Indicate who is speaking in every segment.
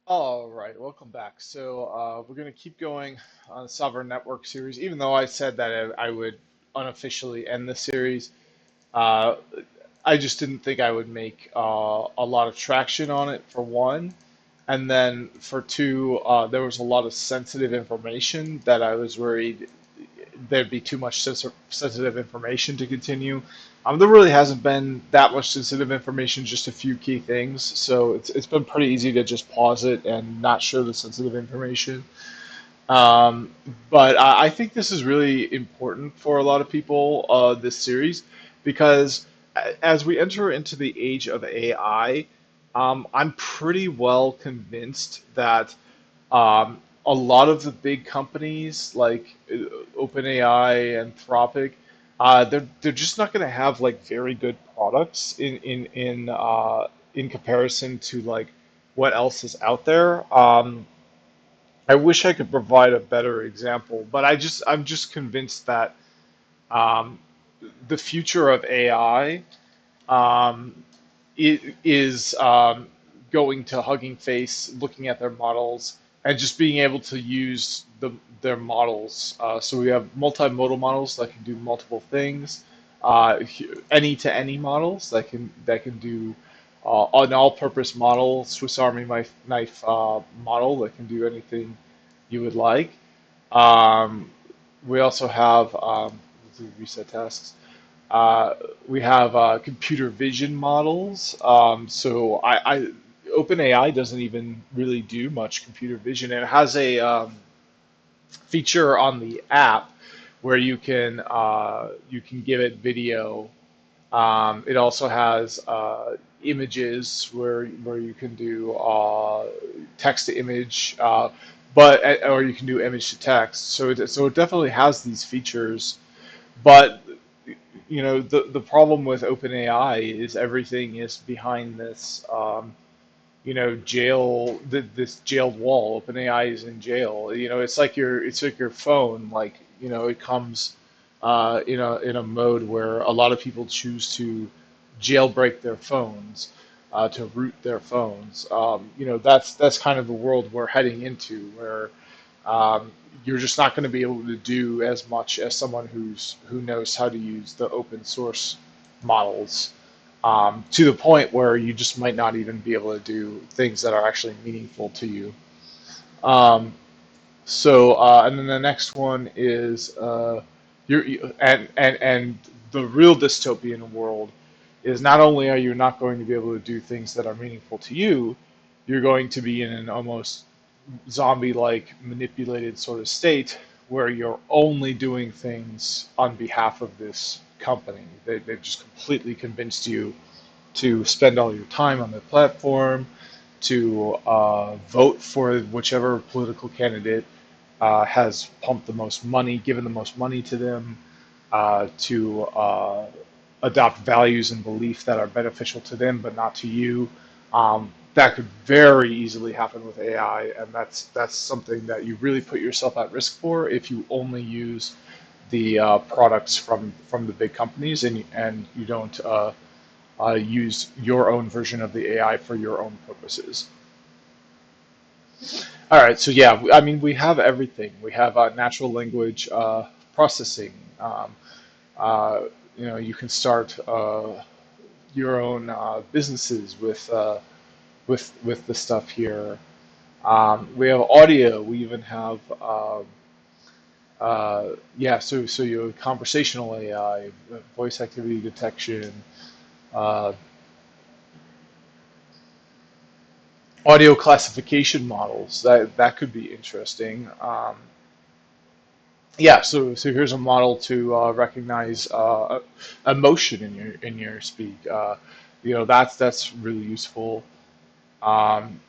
Speaker 1: All right, welcome back. We're going to keep going on the Sovereign Network series, even though I said that I would unofficially end the series. Uh, I just didn't think I would make a lot of traction on it, for one. And then for two, there was a lot of sensitive information that I was worried there'd be too much sensitive information to continue. There really hasn't been that much sensitive information, just a few key things. So it's been pretty easy to just pause it and not show the sensitive information. Um, but I think this is really important for a lot of people, this series, because as we enter into the age of AI, I'm pretty well convinced that a lot of the big companies like OpenAI, Anthropic, they're just not going to have like very good products in comparison to like what else is out there. I wish I could provide a better example, but I'm just convinced that um, the future of AI um, is going to Hugging Face, looking at their models, and just being able to use their models. So we have multimodal models that can do multiple things, any to any models that can do an all-purpose model, Swiss Army knife model that can do anything you would like. Um, we also have let's do reset tasks. Uh, we have computer vision models. OpenAI doesn't even really do much computer vision, and it has a feature on the app where you can give it video. It also has images where you can do text to image, or you can do image to text. So it definitely has these features, but the problem with OpenAI is everything is behind this this jailed wall. OpenAI is in jail. It's like your phone. Like, it comes in a mode where a lot of people choose to jailbreak their phones, to root their phones. That's kind of the world we're heading into, where um, you're just not going to be able to do as much as someone who knows how to use the open source models, to the point where you just might not even be able to do things that are actually meaningful to you. Um, and then the next one is and the real dystopian world is, not only are you not going to be able to do things that are meaningful to you, you're going to be in an almost zombie-like manipulated sort of state where you're only doing things on behalf of this company. They've just completely convinced you to spend all your time on the platform, to vote for whichever political candidate has pumped the most money, given the most money to them, to adopt values and beliefs that are beneficial to them but not to you. That could very easily happen with AI, and that's something that you really put yourself at risk for if you only use the products from the big companies, and you don't use your own version of the AI for your own purposes. All right, so yeah, I mean, we have everything. We have natural language processing. Uh, you can start your own businesses with the stuff here. We have audio. We even have yeah. So you have conversational AI, voice activity detection, uh, audio classification models. That could be interesting. Yeah, so here's a model to recognize emotion in your speak. That's really useful. Um,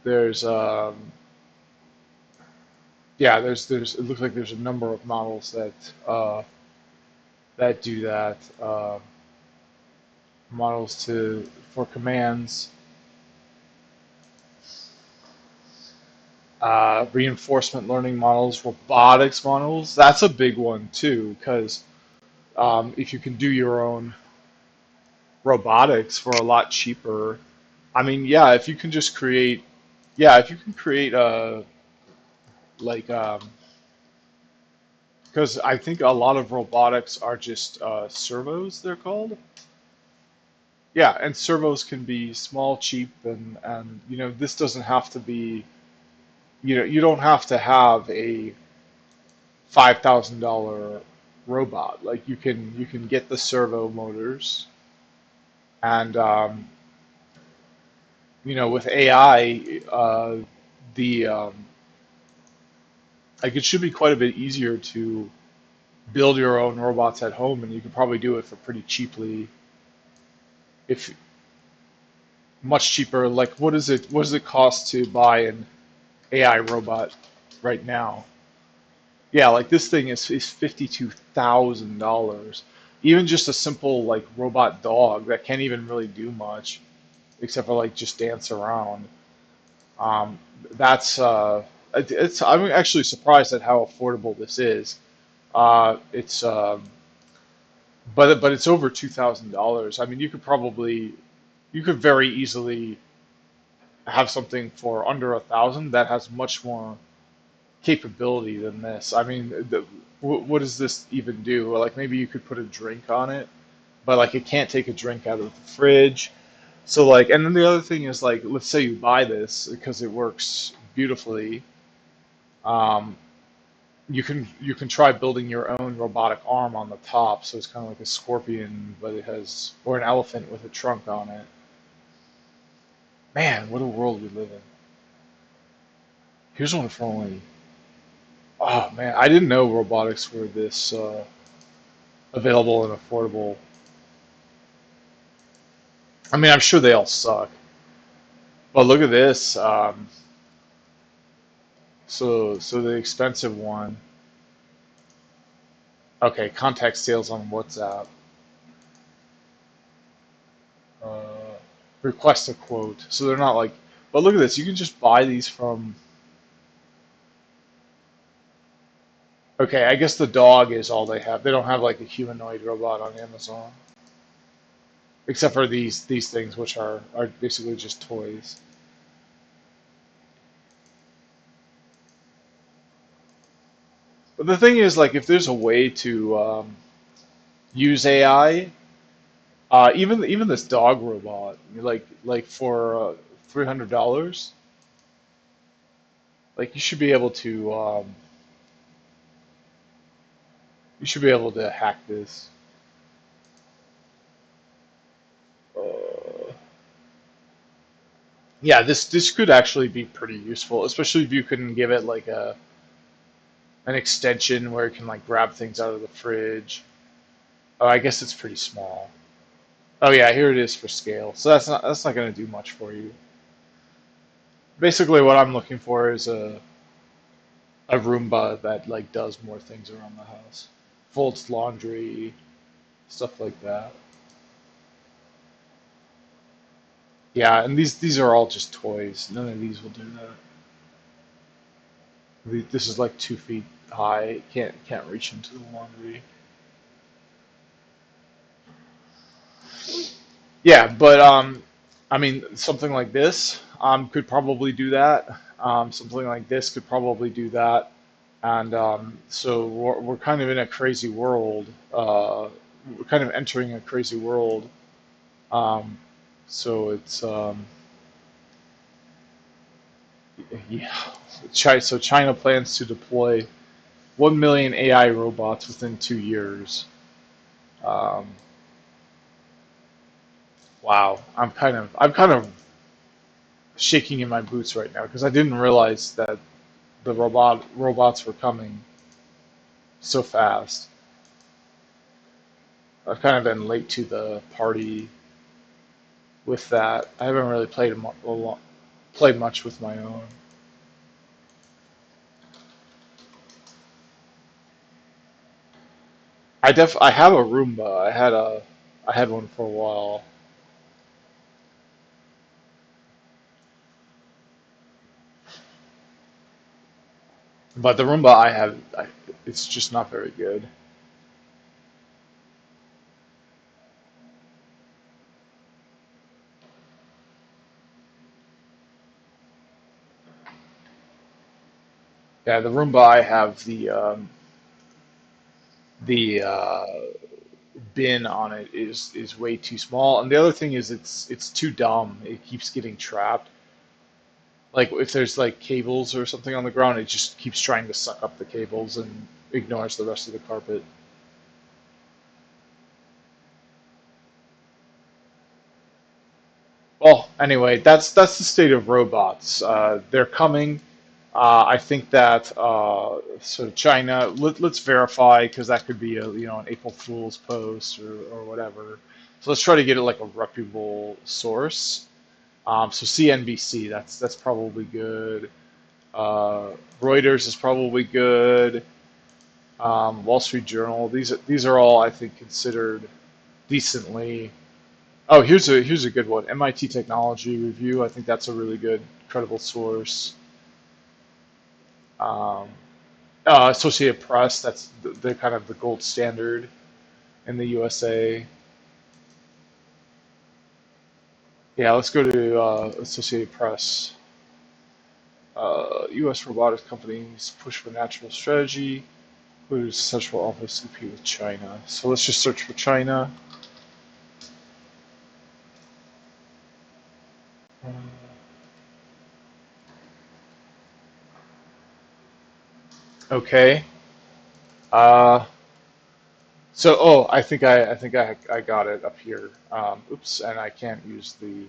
Speaker 1: there's yeah, there's it looks like there's a number of models that do that. Models to for commands, reinforcement learning models, robotics models. That's a big one too, because if you can do your own robotics for a lot cheaper. I mean, yeah, if you can just create, Yeah, if you can create like because I think a lot of robotics are just servos, they're called. Yeah, and servos can be small, cheap, and this doesn't have to be, you don't have to have a $5,000 robot. Like you can get the servo motors, and with AI, the like it should be quite a bit easier to build your own robots at home, and you can probably do it for pretty cheaply, if much cheaper. Like what does it cost to buy an AI robot right now? Yeah, like this thing is $52,000. Even just a simple like robot dog that can't even really do much except for like just dance around. Um, that's it's I'm actually surprised at how affordable this is. It's but it's over $2,000. I mean, you could very easily have something for under 1,000 that has much more capability than this. I mean, what does this even do? Like maybe you could put a drink on it, but like it can't take a drink out of the fridge. So like, and then the other thing is like, let's say you buy this because it works beautifully. Um, you can try building your own robotic arm on the top, so it's kind of like a scorpion, but it has, or an elephant with a trunk on it. Man, what a world we live in. Here's one for only. Oh man, I didn't know robotics were this available and affordable. I mean, I'm sure they all suck, but look at this. So the expensive one. Okay, contact sales on WhatsApp. Uh, request a quote. So they're not like. But look at this. You can just buy these from. Okay, I guess the dog is all they have. They don't have like a humanoid robot on Amazon, except for these things, which are basically just toys. But the thing is, like, if there's a way to use AI, even this dog robot, like for $300, like you should be able to hack this. Uh, yeah, this could actually be pretty useful, especially if you can give it like an extension where it can like grab things out of the fridge. Oh, I guess it's pretty small. Oh yeah, here it is for scale. So that's not going to do much for you. Basically, what I'm looking for is a Roomba that like does more things around the house, folds laundry, stuff like that. Yeah, and these are all just toys. None of these will do that. This is like 2 feet high. Can't reach into the laundry. Yeah, but I mean, something like this could probably do that. Something like this could probably do that. And so we're kind of in a crazy world. We're kind of entering a crazy world. Um, so it's yeah. So China plans to deploy 1 million AI robots within 2 years. Um, wow, I'm kind of shaking in my boots right now because I didn't realize that the robots were coming so fast. I've kind of been late to the party with that. I haven't really played much with my own. I have a Roomba. I had one for a while, but the Roomba I have, it's just not very good. Yeah, the Roomba I have the bin on it is way too small, and the other thing is it's too dumb. It keeps getting trapped. Like if there's like cables or something on the ground, it just keeps trying to suck up the cables and ignores the rest of the carpet. Well, anyway, that's the state of robots. They're coming. I think that sort of China. Let's verify because that could be a an April Fool's post or whatever. So let's try to get it like a reputable source. So CNBC, that's probably good. Uh, Reuters is probably good. Wall Street Journal. These are all I think considered decently. Oh, here's a good one. MIT Technology Review. I think that's a really good, credible source. Um, Associated Press. That's the kind of the gold standard in the USA. Yeah, let's go to Associated Press. U.S. robotics companies push for national strategy. Who's central office compete with China? So let's just search for China. Okay. Uh, I think I got it up here. Oops, and I can't use the